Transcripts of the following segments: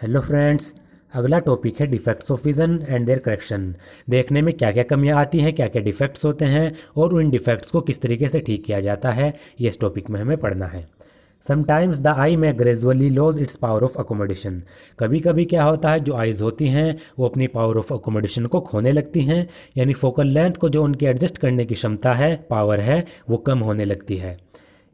Hello friends. अगला topic है defects of vision and their correction. देखने में क्या क्या कमियां आती हैं, क्या क्या डिफेक्ट्स होते हैं और उन डिफेक्ट्स को किस तरीके से ठीक किया जाता है, ये इस टॉपिक में हमें पढ़ना है। समटाइम्स द आई में gradually loses its power of accommodation. कभी कभी क्या होता है, जो आइज़ होती हैं वो अपनी पावर ऑफ अकोमोडेशन को खोने लगती हैं, यानी फोकल लेंथ को जो उनकी एडजस्ट करने की क्षमता है, पावर है, वो कम होने लगती है।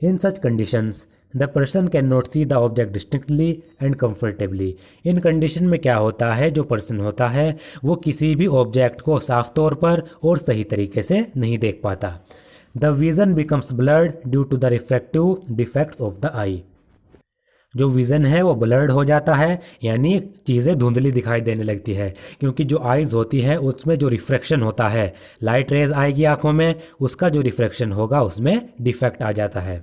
In such conditions the person can not see the object distinctly and comfortably. इन कंडीशन में क्या होता है, जो पर्सन होता है वो किसी भी ऑब्जेक्ट को साफ तौर पर और सही तरीके से नहीं देख पाता। The vision becomes blurred due to the refractive defects of the eye. जो विज़न है वो ब्लर्ड हो जाता है, यानी चीज़ें धुंधली दिखाई देने लगती है, क्योंकि जो आइज़ होती है उसमें जो रिफ्रैक्शन होता है, लाइट रेज आएगी आंखों में, उसका जो रिफ्रैक्शन होगा उसमें डिफेक्ट आ जाता है।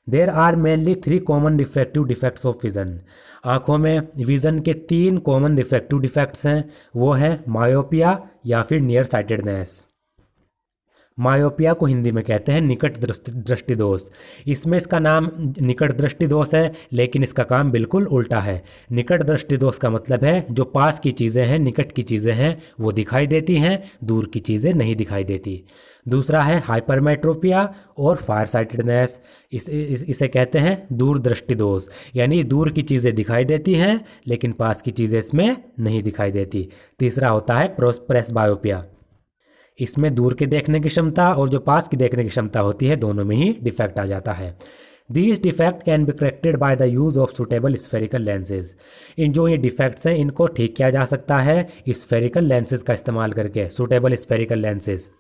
There are mainly 3 common refractive defects of vision. आँखों में विज़न के 3 कॉमन रिफ्रैक्टिव डिफेक्ट्स हैं, वो हैं मायोपिया या फिर नियर साइटेडनेस। मायोपिया को हिंदी में कहते हैं निकट दृष्टि दोष। इसमें इसका नाम निकट दृष्टि दोष है, लेकिन इसका काम बिल्कुल उल्टा है। निकट दृष्टि दोष का मतलब है जो पास की चीज़ें हैं, निकट की चीज़ें हैं, वो दिखाई देती हैं, दूर की चीज़ें नहीं दिखाई देती। दूसरा है हाइपरमेट्रोपिया और फार साइटेडनेस। इसे कहते हैं दूर दृष्टि दोष, यानी दूर की चीज़ें दिखाई देती हैं लेकिन पास की चीज़ें इसमें नहीं दिखाई देती। तीसरा होता है प्रेसबायोपिया। इसमें दूर के देखने की क्षमता और जो पास की देखने की क्षमता होती है, दोनों में ही डिफेक्ट आ जाता है। These defect can be corrected by the use of suitable spherical lenses. इन जो ये डिफेक्ट्स हैं इनको ठीक किया जा सकता है स्फेरिकल लेंसेज का इस्तेमाल करके। सुटेबल स्फेरिकल लेंसेज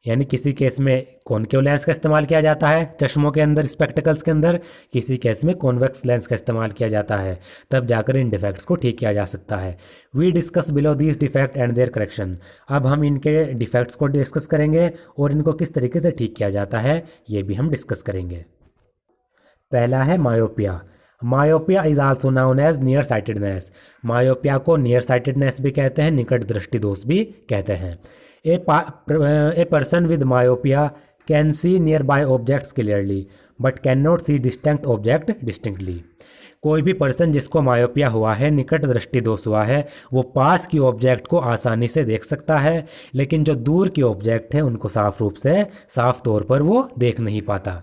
यानी किसी केस में कॉनकेव लेंस का इस्तेमाल किया जाता है चश्मों के अंदर, स्पेक्टिकल्स के अंदर, किसी केस में कॉन्वेक्स लेंस का इस्तेमाल किया जाता है, तब जाकर इन डिफेक्ट्स को ठीक किया जा सकता है। We discuss below these defect and their correction. अब हम इनके डिफेक्ट्स को डिस्कस करेंगे और इनको किस तरीके से ठीक किया जाता है ये भी हम डिस्कस करेंगे। पहला है myopia. Myopia is also known as near sightedness. Myopia को नियर साइटेडनेस भी कहते हैं, निकट दृष्टि दोष भी कहते हैं। A person with myopia can see nearby objects clearly but can not see distinct object distinctly. कोई भी पर्सन जिसको मायोपिया हुआ है, निकट दृष्टि दोष हुआ है, वो पास की ऑब्जेक्ट को आसानी से देख सकता है, लेकिन जो दूर की ऑब्जेक्ट है उनको साफ रूप से, साफ तौर पर वो देख नहीं पाता।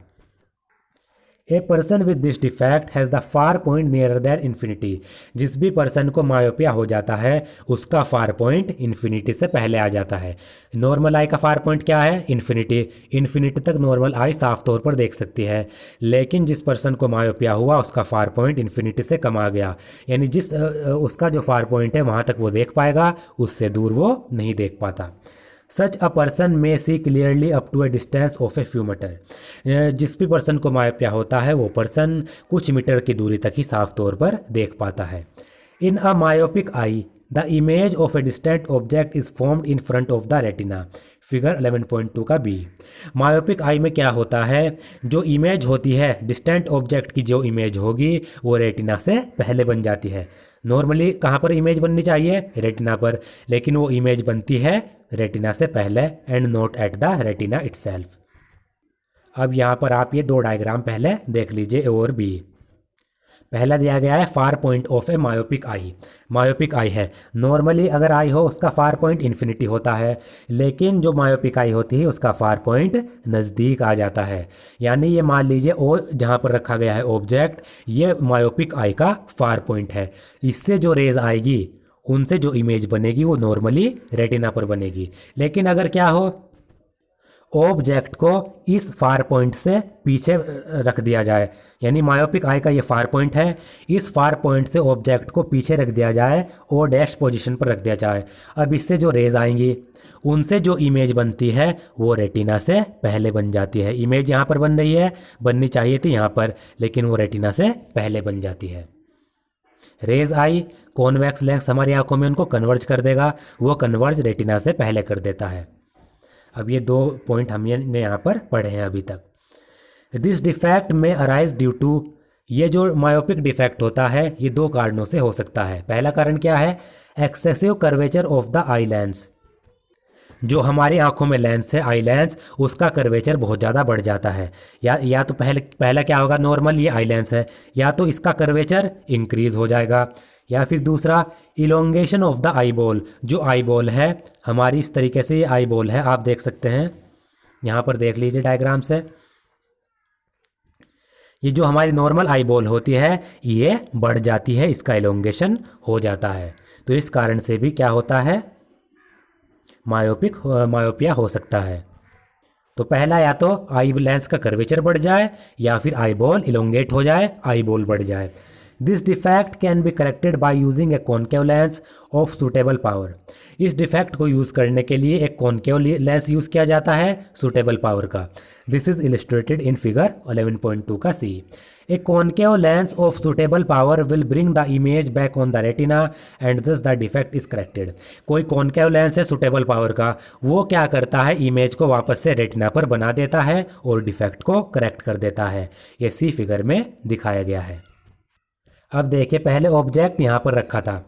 A person with this defect has the far point near than infinity. जिस भी पर्सन को मायोपिया हो जाता है उसका फार पॉइंट इन्फिनिटी से पहले आ जाता है। नॉर्मल आई का फार पॉइंट क्या है? इन्फिनिटी। इन्फिनिटी तक नॉर्मल आई साफ तौर पर देख सकती है, लेकिन जिस पर्सन को मायोपिया हुआ उसका फार पॉइंट इन्फिनिटी से कम आ गया, यानी उसका जो फार पॉइंट है वहाँ तक वो देख पाएगा, उससे दूर वो नहीं देख पाता। सच a person may see clearly up to a distance of a few metre. जिस भी पर्सन को मायोपिया होता है वो पर्सन कुछ मीटर की दूरी तक ही साफ तौर पर देख पाता है। In a myopic eye the image of a distant object is formed in front of the retina. Figure 11.2 का बी। मायोपिक आई में क्या होता है, जो इमेज होती है डिस्टेंट ऑब्जेक्ट की, जो इमेज होगी वो रेटिना से पहले बन जाती है। नॉर्मली कहाँ पर इमेज बननी चाहिए? रेटिना पर, लेकिन वो इमेज बनती है रेटिना से पहले and not at the retina itself. अब यहाँ पर आप ये 2 डायग्राम पहले देख लीजिए, ए और बी। पहला दिया गया है far point of A myopic eye. Myopic eye है, नॉर्मली अगर आई हो उसका फार पॉइंट इन्फिनिटी होता है, लेकिन जो मायोपिक आई होती है उसका फार पॉइंट नज़दीक आ जाता है। यानी ये मान लीजिए और जहाँ पर रखा गया है ऑब्जेक्ट, ये मायोपिक आई का फार पॉइंट है। इससे जो रेज आएगी उनसे जो इमेज बनेगी वो नॉर्मली रेटिना पर बनेगी। लेकिन अगर क्या हो, ऑब्जेक्ट को इस फार पॉइंट से पीछे रख दिया जाए, यानी मायोपिक आई का ये फार पॉइंट है, इस फार पॉइंट से ऑब्जेक्ट को पीछे रख दिया जाए और डैश पोजीशन पर रख दिया जाए। अब इससे जो रेज आएंगी उनसे जो इमेज बनती है वो रेटिना से पहले बन जाती है। इमेज यहाँ पर बन रही है, बननी चाहिए थी यहाँ पर, लेकिन वो रेटिना से पहले बन जाती है। रेज आई कॉन्वेक्स लेंस हमारी आंखों में उनको कन्वर्ज कर देगा, वो कन्वर्ज रेटिना से पहले कर देता है। अब ये 2 पॉइंट हमने यहाँ पर पढ़े हैं अभी तक। दिस डिफेक्ट में अराइज ड्यू टू, ये जो मायोपिक डिफेक्ट होता है ये 2 कारणों से हो सकता है। पहला कारण क्या है? Excessive curvature of the eye lens. जो हमारी आंखों में लेंस है, आई लेंस, उसका कर्वेचर बहुत ज़्यादा बढ़ जाता है। या तो पहला क्या होगा, नॉर्मल ये आई लेंस है, या तो इसका कर्वेचर इंक्रीज हो जाएगा, या फिर दूसरा elongation of the eye ball. जो आई बॉल है हमारी, इस तरीके से ये आई बॉल है, आप देख सकते हैं, यहाँ पर देख लीजिए डायग्राम से। ये जो हमारी नॉर्मल आई बॉल होती है ये बढ़ जाती है, इसका इलोंगेशन हो जाता है। तो इस कारण से भी क्या होता है, मायोपिया हो सकता है। तो पहला, या तो आई लेंस का कर्वेचर बढ़ जाए या फिर आई बॉल इलोंगेट हो जाए, आई बॉल बढ़ जाए। This defect can be corrected by using A concave lens of suitable power. इस डिफेक्ट को यूज़ करने के लिए एक कॉनकेव लेंस यूज़ किया जाता है सूटेबल पावर का। This is illustrated in figure 11.2 का सी। A concave lens of suitable power will bring the image back on the retina and thus the defect is corrected। कोई कॉनकेव लेंस है suitable power का, वो क्या करता है, image को वापस से रेटिना पर बना देता है और डिफेक्ट को करेक्ट कर देता है। ये सी फिगर में दिखाया गया है। अब देखिए, पहले ऑब्जेक्ट यहाँ पर रखा था,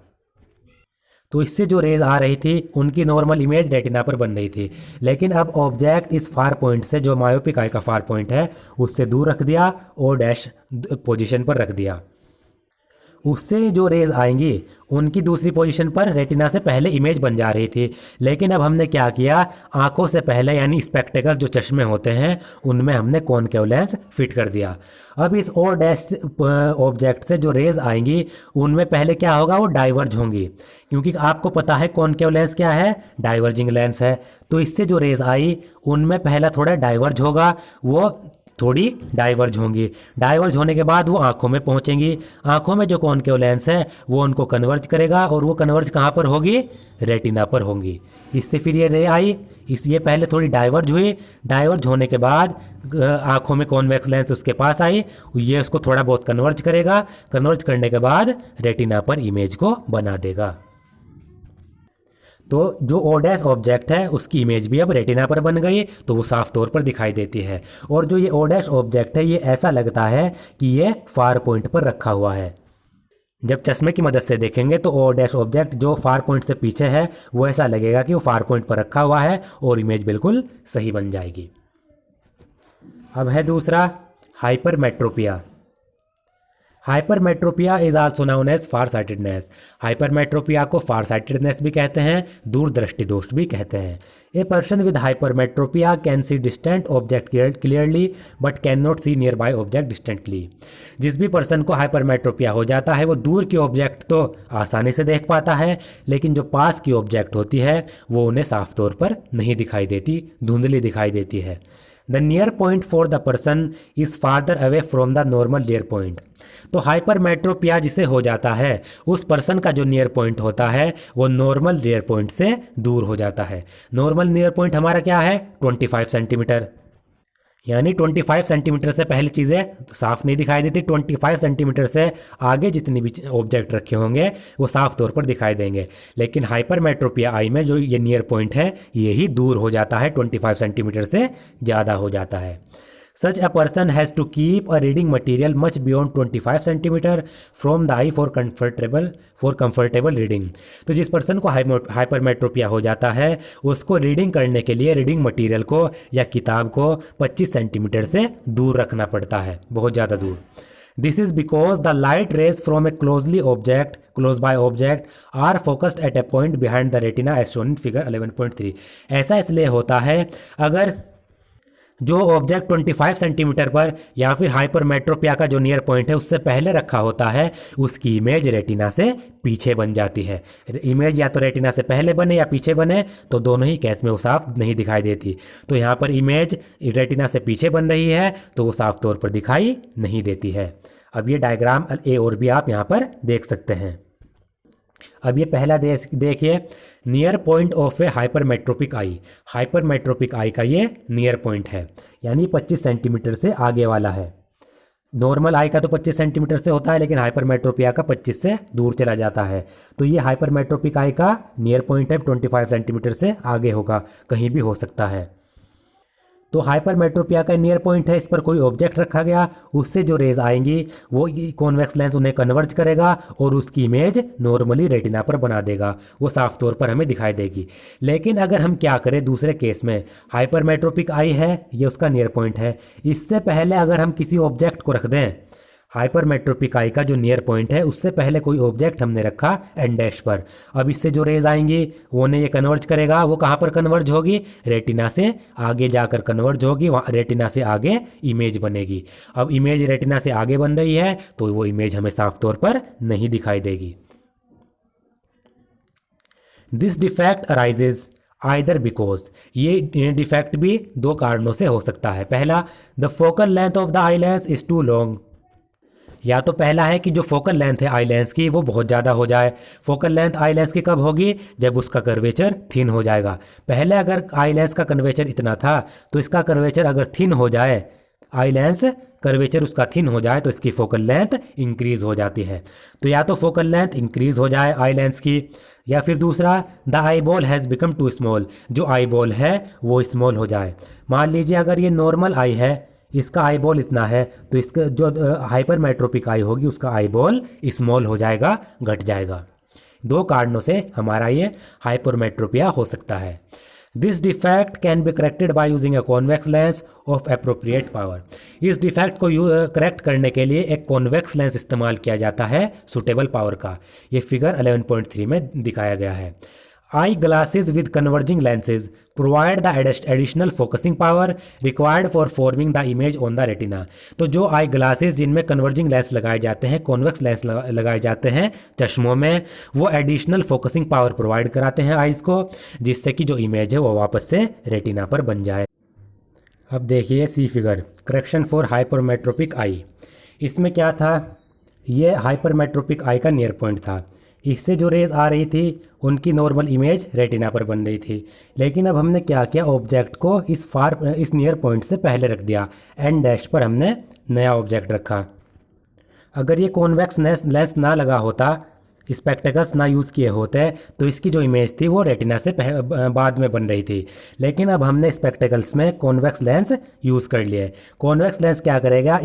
तो इससे जो रेज आ रही थी उनकी नॉर्मल इमेज रेटिना पर बन रही थी, लेकिन अब ऑब्जेक्ट इस फार पॉइंट से, जो मायोपिक आई का फार पॉइंट है, उससे दूर रख दिया और डैश पोजीशन पर रख दिया। उससे जो रेज आएंगी उनकी दूसरी पोजीशन पर रेटिना से पहले इमेज बन जा रही थी, लेकिन अब हमने क्या किया, आंखों से पहले यानी स्पेक्टेकल जो चश्मे होते हैं उनमें हमने कॉनकेव लेंस फिट कर दिया। अब इस और डैश ऑब्जेक्ट से जो रेज आएंगी उनमें पहले क्या होगा, वो डाइवर्ज होंगी, क्योंकि आपको पता है कॉनकेव लेंस क्या है, डाइवर्जिंग लेंस है। तो इससे जो रेज आई उनमें पहला थोड़ा डाइवर्ज होगा, वो थोड़ी डाइवर्ज होंगी, डाइवर्ज होने के बाद वो आंखों में पहुंचेंगी। आंखों में जो कॉनकेव लेंस है वो उनको कन्वर्ज करेगा, और वो कन्वर्ज कहाँ पर होगी, रेटिना पर होंगी। इससे फिर ये रे आई, इसलिए पहले थोड़ी डाइवर्ज हुई, डाइवर्ज होने के बाद आंखों में कॉन्वेक्स लेंस उसके पास आई, ये उसको थोड़ा बहुत कन्वर्ज करेगा, कन्वर्ज करने के बाद रेटिना पर इमेज को बना देगा। तो जो ओडेस ऑब्जेक्ट है उसकी इमेज भी अब रेटिना पर बन गई, तो वो साफ तौर पर दिखाई देती है। और जो ये ओडेस ऑब्जेक्ट है ये ऐसा लगता है कि ये फार पॉइंट पर रखा हुआ है। जब चश्मे की मदद से देखेंगे तो ओडेस ऑब्जेक्ट जो फार पॉइंट से पीछे है वो ऐसा लगेगा कि वो फार पॉइंट पर रखा हुआ है और इमेज बिल्कुल सही बन जाएगी। अब है दूसरा, hypermetropia. Hypermetropia is also known as far sightedness. Hypermetropia को फार साइटेडनेस भी कहते हैं, दूरदृष्टि दोष भी कहते हैं। A person with hypermetropia can see distant object clearly but can not see nearby object distantly. जिस भी पर्सन को हाइपरमेट्रोपिया हो जाता है वो दूर की ऑब्जेक्ट तो आसानी से देख पाता है, लेकिन जो पास की ऑब्जेक्ट होती है वो उन्हें साफ तौर पर नहीं दिखाई देती, धुंधली दिखाई देती है। The near point for the person is farther away from the normal near point. तो हाइपरमेट्रोपिया जिसे हो जाता है उस पर्सन का जो नियर पॉइंट होता है वो नॉर्मल नियर पॉइंट से दूर हो जाता है। नॉर्मल नियर पॉइंट हमारा क्या है, 25 सेंटीमीटर, यानी 25 सेंटीमीटर से पहले चीज़ें साफ नहीं दिखाई देती, 25 सेंटीमीटर से आगे जितनी भी ऑब्जेक्ट रखे होंगे वो साफ तौर पर दिखाई देंगे। लेकिन हाइपरमेट्रोपिया आई में जो ये नियर पॉइंट है ये ही दूर हो जाता है, 25 सेंटीमीटर से ज़्यादा हो जाता है। Such a person has to keep a reading material much beyond 25 centimeter from the eye for comfortable reading। तो जिस पर्सन को हाइपरमेट्रोपिया हो जाता है उसको रीडिंग करने के लिए रीडिंग मटेरियल को या किताब को 25 सेंटीमीटर से दूर रखना पड़ता है, बहुत ज़्यादा दूर। This is because the light rays from a close by object are focused at a point behind the retina as shown in figure 11.3। ऐसा इसलिए होता है अगर जो ऑब्जेक्ट 25 सेंटीमीटर पर या फिर हाइपरमेट्रोपिया का जो नियर पॉइंट है उससे पहले रखा होता है उसकी इमेज रेटिना से पीछे बन जाती है। इमेज या तो रेटिना से पहले बने या पीछे बने तो दोनों ही केस में वो साफ नहीं दिखाई देती। तो यहाँ पर इमेज रेटिना से पीछे बन रही है तो वो साफ तौर पर दिखाई नहीं देती है। अब ये डायग्राम ए और बी आप यहाँ पर देख सकते हैं। अब ये पहला देखिए, near point of a hypermetropic eye. Hypermetropic eye का ये नियर पॉइंट है, यानी 25 सेंटीमीटर से आगे वाला है। नॉर्मल आई का तो 25 सेंटीमीटर से होता है, लेकिन हाइपरमेट्रोपिया का 25 से दूर चला जाता है। तो ये हाइपरमेट्रोपिक आई का नियर पॉइंट है, 25 सेंटीमीटर से आगे होगा, कहीं भी हो सकता है। तो हाइपरमेट्रोपिया का नियर पॉइंट है, इस पर कोई ऑब्जेक्ट रखा गया, उससे जो रेज आएंगी वो कॉन्वेक्स लेंस उन्हें कन्वर्ज करेगा और उसकी इमेज नॉर्मली रेटिना पर बना देगा, वो साफ तौर पर हमें दिखाई देगी। लेकिन अगर हम क्या करें दूसरे केस में, हाइपरमेट्रोपिक आई है, ये उसका नियर पॉइंट है, इससे पहले अगर हम किसी ऑब्जेक्ट को रख दें, हाइपरमेट्रोपिक आई का जो नियर पॉइंट है उससे पहले कोई ऑब्जेक्ट हमने रखा एंड डैश पर, अब इससे जो रेज आएंगी वो ने ये कन्वर्ज करेगा, वो कहाँ पर कन्वर्ज होगी, रेटिना से आगे जाकर कन्वर्ज होगी, वहाँ रेटिना से आगे इमेज बनेगी। अब इमेज रेटिना से आगे बन रही है तो वो इमेज हमें साफ तौर पर नहीं दिखाई देगी। This defect arises either because, ये डिफेक्ट भी दो कारणों से हो सकता है। पहला, the focal length of the eye lens is too long, या तो पहला है कि जो फोकल लेंथ है आई लेंस की वो बहुत ज़्यादा हो जाए। फोकल लेंथ आई लेंस की कब होगी, जब उसका कर्वेचर थिन हो जाएगा। पहले अगर आई लेंस का कर्वेचर इतना था तो इसका कर्वेचर अगर थिन हो जाए, आई लेंस कर्वेचर उसका थिन हो जाए तो इसकी फोकल लेंथ इंक्रीज हो जाती है। तो या तो फोकल लेंथ इंक्रीज हो जाए आई लेंस की, या फिर दूसरा, the eyeball has become too small, जो आई बॉल है वो स्मॉल हो जाए। मान लीजिए अगर ये नॉर्मल आई है, इसका आई बॉल इतना है, तो इसका जो हाइपरमेट्रोपिक आई होगी उसका आई बॉल स्मॉल हो जाएगा, घट जाएगा। दो कारणों से हमारा ये हाइपरमेट्रोपिया हो सकता है। This defect can be corrected by using a convex lens of appropriate power, इस डिफेक्ट को करेक्ट करने के लिए एक कॉन्वेक्स लेंस इस्तेमाल किया जाता है सुटेबल पावर का। ये फिगर 11.3 में दिखाया गया है। Eye glasses with converging lenses provide the additional focusing power required for forming the image on the retina. तो जो आई ग्लासेज जिनमें कन्वर्जिंग लेंस लगाए जाते हैं, कॉन्वेक्स लेंस लगाए जाते हैं चश्मों में, वो एडिशनल फोकसिंग पावर प्रोवाइड कराते हैं आइज़ को, जिससे कि जो इमेज है वो वापस से रेटिना पर बन जाए। अब देखिए सी फिगर, करेक्शन फॉर हाइपरमेट्रोपिक आई। इसमें क्या था, ये हाइपरमेट्रोपिक आई का नियर पॉइंट था, इससे जो रेज आ रही थी उनकी नॉर्मल इमेज रेटिना पर बन रही थी। लेकिन अब हमने क्या किया, ऑब्जेक्ट को इस नियर पॉइंट से पहले रख दिया, एंड डैश पर हमने नया ऑब्जेक्ट रखा। अगर ये कॉन्वेक्स लेंस ना लगा होता, स्पेक्टेकल्स ना यूज़ किए होते, तो इसकी जो इमेज थी वो रेटिना से बाद में बन रही थी। लेकिन अब हमने स्पेक्टेकल्स में कॉन्वेक्स लेंस यूज़ कर लिए। कॉन्वेक्स लेंस क्या करेगा,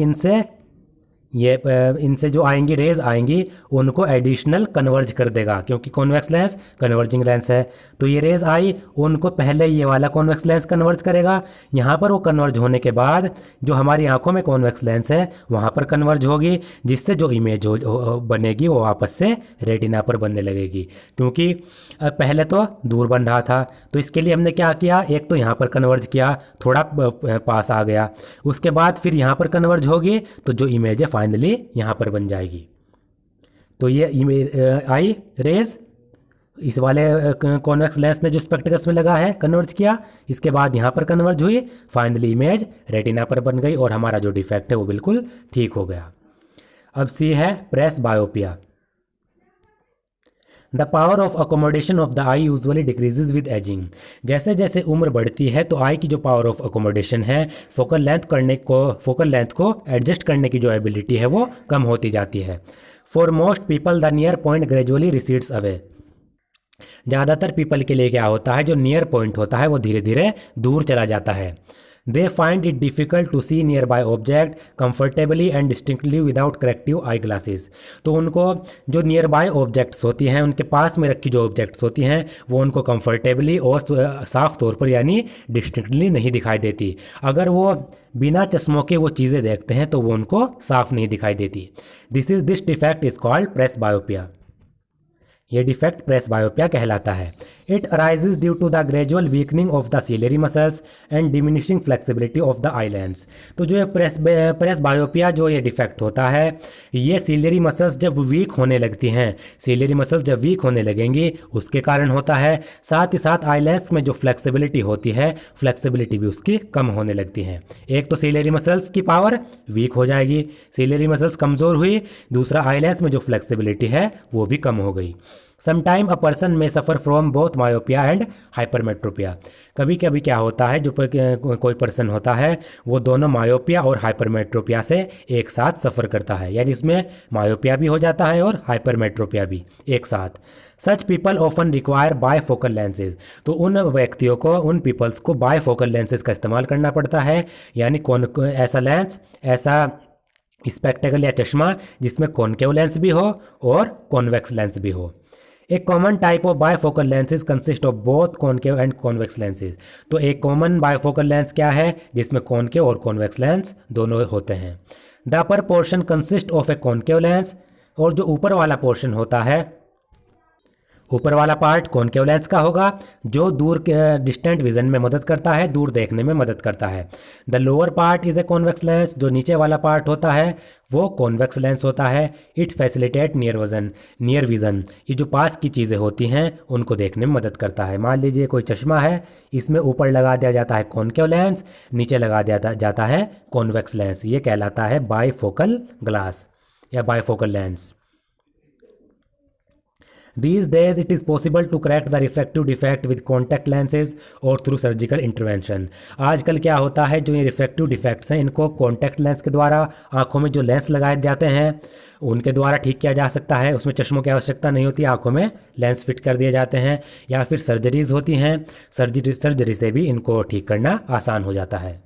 इनसे जो आएंगी रेज आएंगी उनको एडिशनल कन्वर्ज कर देगा, क्योंकि कॉन्वेक्स लेंस कन्वर्जिंग लेंस है। तो ये रेज आई, उनको पहले ये वाला कॉन्वेक्स लेंस कन्वर्ज करेगा, यहाँ पर वो कन्वर्ज होने के बाद जो हमारी आंखों में कॉन्वेक्स लेंस है वहाँ पर कन्वर्ज होगी, जिससे जो इमेज बनेगी वो वापस से रेटिना पर बनने लगेगी। क्योंकि पहले तो दूर बन रहा था, तो इसके लिए हमने क्या किया, एक तो यहाँ पर कन्वर्ज किया, थोड़ा पास आ गया, उसके बाद फिर यहाँ पर कन्वर्ज होगी तो जो इमेज है फाइनली यहाँ पर बन जाएगी। तो ये आई रेज इस वाले कॉन्वेक्स लेंस ने जो स्पेक्टेकल्स में लगा है कन्वर्ज किया, इसके बाद यहाँ पर कन्वर्ज हुई, फाइनली इमेज रेटिना पर बन गई और हमारा जो डिफेक्ट है वो बिल्कुल ठीक हो गया। अब सी है presbyopia. The power of accommodation of the eye usually decreases with ageing. जैसे जैसे उम्र बढ़ती है तो आई की जो पावर ऑफ अकोमोडेशन है, फोकल लेंथ को एडजस्ट करने की जो एबिलिटी है वो कम होती जाती है। For most people the near point gradually recedes away. ज़्यादातर पीपल के लिए क्या होता है, जो नियर पॉइंट होता है वो धीरे धीरे दूर चला जाता है। They find it difficult to see nearby object comfortably and distinctly without corrective eye glasses. तो उनको जो नियर बाय ऑब्जेक्ट्स होती हैं, उनके पास में रखी जो ऑब्जेक्ट्स होती हैं वो उनको कंफर्टेबली और साफ तौर पर यानी डिस्टिंक्टली नहीं दिखाई देती। अगर वो बिना चश्मों के वो चीज़ें देखते हैं तो वो उनको साफ नहीं दिखाई देती। This defect is called presbyopia. ये डिफेक्ट प्रेस बायोपिया कहलाता है। It arises due to the gradual weakening of the ciliary muscles and diminishing flexibility of the eye lens. तो जो ये प्रेस बायोपिया जो ये डिफेक्ट होता है, ये सीलियरी मसल्स जब वीक होने लगती हैं, सीलियरी मसल्स जब वीक होने लगेंगी उसके कारण होता है। साथ ही साथ आई लेंस में जो फ्लेक्सिबिलिटी होती है, फ्लेक्सिबिलिटी भी उसकी कम होने लगती है। एक तो सीलियरी मसल्स की पावर वीक हो जाएगी, सीलियरी मसल्स कमज़ोर हुई, दूसरा आई लेंस में जो फ्लेक्सिबिलिटी है वो भी कम हो गई। समटाइम अ पर्सन में suffer from both myopia and hypermetropia. कभी कभी क्या होता है, जो कोई पर्सन होता है वो दोनों मायोपिया और हाइपरमेट्रोपिया से एक साथ सफ़र करता है, यानी इसमें मायोपिया भी हो जाता है और हाइपरमेट्रोपिया भी एक साथ। Such people often require bye focal lenses. तो उन व्यक्तियों को, उन पीपल्स को बाय फोकल लेंसेज का इस्तेमाल करना पड़ता है, यानी ऐसा लेंस, ऐसा स्पेक्टेकल या चश्मा जिसमें कॉनकेव लेंस भी हो और कॉन्वेक्स लेंस भी हो। एक common type of bifocal lenses consist of both concave and convex lenses. तो एक कॉमन बायफोकल लेंस क्या है, जिसमें कॉनकेव और कॉन्वेक्स लेंस दोनों होते हैं। The upper portion consist of A concave lens. और जो ऊपर वाला पोर्शन होता है, ऊपर वाला पार्ट कॉनकेव लेंस का होगा, जो दूर के डिस्टेंट विजन में मदद करता है, दूर देखने में मदद करता है। The lower part is a convex lens. जो नीचे वाला पार्ट होता है वो कॉन्वेक्स लेंस होता है। It facilitate near vision. ये जो पास की चीज़ें होती हैं उनको देखने में मदद करता है। मान लीजिए कोई चश्मा है, इसमें ऊपर लगा दिया जाता है कॉनकेव लेंस, नीचे लगा दिया जाता है कॉन्वेक्स लेंस। ये कहलाता है बायफोकल ग्लास या bifocal lens. These days it is possible to correct the refractive defect with contact lenses और through surgical intervention। आजकल क्या होता है, जो ये रिफ्रैक्टिव डिफेक्ट्स हैं इनको कॉन्टैक्ट लेंस के द्वारा, आंखों में जो लेंस लगाए जाते हैं उनके द्वारा ठीक किया जा सकता है। उसमें चश्मों की आवश्यकता नहीं होती, आंखों में लेंस फिट कर दिए जाते हैं, या फिर सर्जरीज होती हैं, सर्जरी से भी इनको ठीक करना आसान हो जाता है।